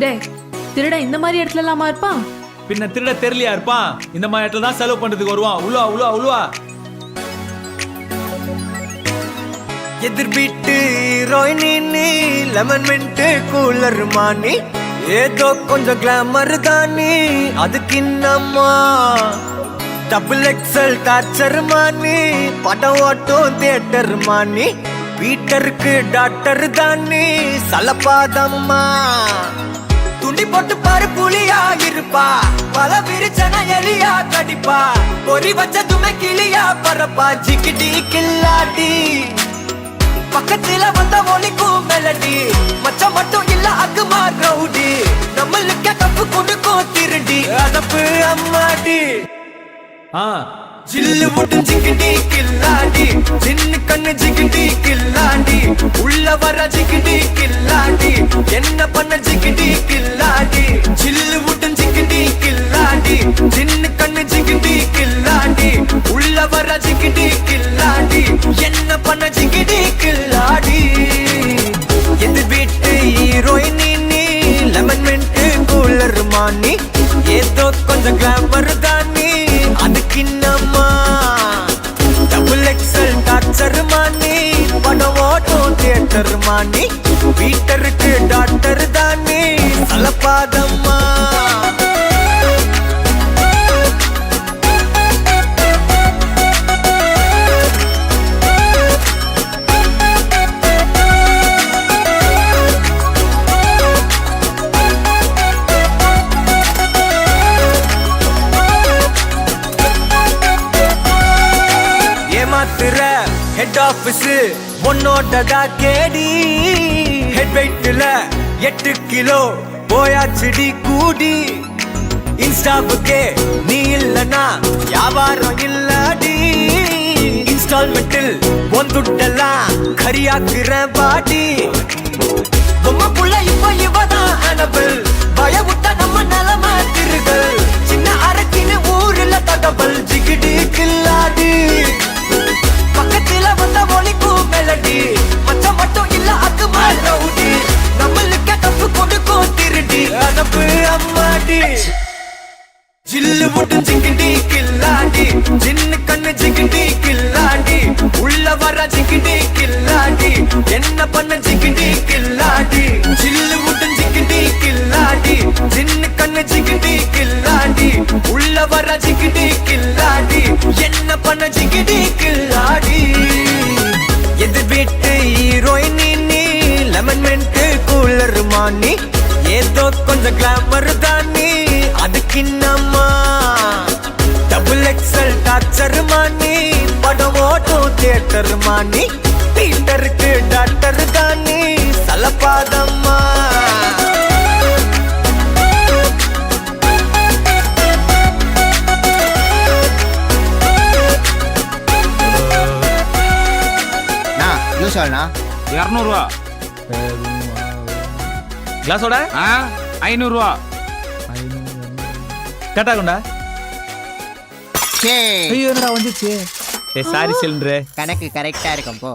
டே திருட இந்த மாதிரி இடத்துல எல்லாமா இருப்பான்? பின்ன திருட தெரியலையா இருப்பான்? இந்த மாதிரி இடத்துல தான் செலவு பண்றதுக்கு வருவான். உழுவா உழுவா உழுவா. எதிர் வீட்டு ஹீரோயினி லெமன் மின்ட் கூலர் மானி ஏதோ கொஞ்சம் கிளாமர் தானி அதுக்கு இன்னம்மா டபுள் எக்ஸல் டார்ச்சர் மானி படம் ஓட்டும் தியேட்டர் மானி வீட்டருக்கு டாக்டர் தானி சலப்பாதம்மா துண்டி போட்டு பாரு புலியா இருப்பா பல விரிச்சன எலியா கடிப்பா பொறி வச்சதுமே கிளியா பரப்பா ஜிக்கிடி கில்லாடி பக்கத்துல வந்த ஒலிக்கும் மெலடி மச்சம் மட்டும் இல்ல அக்குமா ரவுடி நம்மளுக்கு தப்பு கொடுக்கும் திருடி அதப்பு அம்மாடி ஜில்லு முட்டும் ஜிகிடி கில்லாடி சின்ன கண்ணு ஜிகிடி கில்லாடி உள்ள வர ஜிகிடி கில்லாடி என்ன பண்ண ஜிகிடி கில்லாடி ஜில்லு முட்டும் ஜிகிடி கில்லாடி சின்ன கண்ணு ஜிகிடி கில்லாடி உள்ள வர ஜிகிடி கில்லாடி என்ன பண்ண ஜிகிடி கில்லாடி எது வீட்டு ஹீரோயினி லெமன் மின்ட் கூலர் மானி ஏதோ கொஞ்சம் கிளாமர் தானி அதுக்கு இன்னம்மா டபுள் எக்ஸல் டார்ச்சர் மானி படம் ஓட்டும் தியேட்டர் மானி வீட்டருக்கு டாக்டர் தானி சலப்பாதம்மா ஹெட் ஆபீஸ் உன்னோடதா கேடி ஹெட் வெயிட்ல 8 கிலோ போயாச்சுடி கூடி இன்ஸ்டாவுக்கே நீ இல்லனா வியாபாரம் இல்லடி இன்ஸ்டால்மெண்டில் ஒந்துட்டெல்லாம் கரியாக்குற பாடி உம்ம புள்ள இப்ப இவதான் அனபிள் பயமுட்ட நம்ம நிலம திருகள் சின்ன அரக்கின்னு ஊர்ல தகவல் ஜிகிடி கில்லாடி பக்கத்துல வந்த ஒலிக்கும் மெலடி மச்சம் மட்டும் இல்ல அக்குமா ரவுடி நம்மளுக்கு தப்பு கொடுக்கும் திருடி அதப்பு அம்மாடி ஜில்லு முட்டும் ஜிகிடி கில்லாடி சின்ன கண்ணு ஜிகிடி கில்லாடி உள்ள வர ஜிகிடி கில்லாடி என்ன பண்ண ஜிகிடி கில்லாடி ஜில்லு முட்டும் ஜிகிடி கில்லாடி சின்ன கண்ணு ஜிகிடி கில்லாடி உள்ள வர ஜிகிடி கில்லாடி என்ன பண்ண ஜிகிடி கில்லாடி எது வீட்டு ஹீரோயினி லெமன் மின்ட் கூலர் மானி ஏதோ கொஞ்சம் கிளாமர் தானி அதுக்கு இன்னம்மா டபுள் எக்ஸல் டார்ச்சர் மானி படம் ஓட்டும் தியேட்டர் மானி வீட்டருக்கு டாக்டர் தானி சலப்பாதம்மா ஜூஸாண்ணா 200 ரூபா. கிளாஸோட 500 ரூபா. கட்டாகுண்டா. சே ஐயோ என்னடா வந்துச்சு. சாரி சிலிண்டர் கணக்கு கரெக்டா இருக்கும் போ.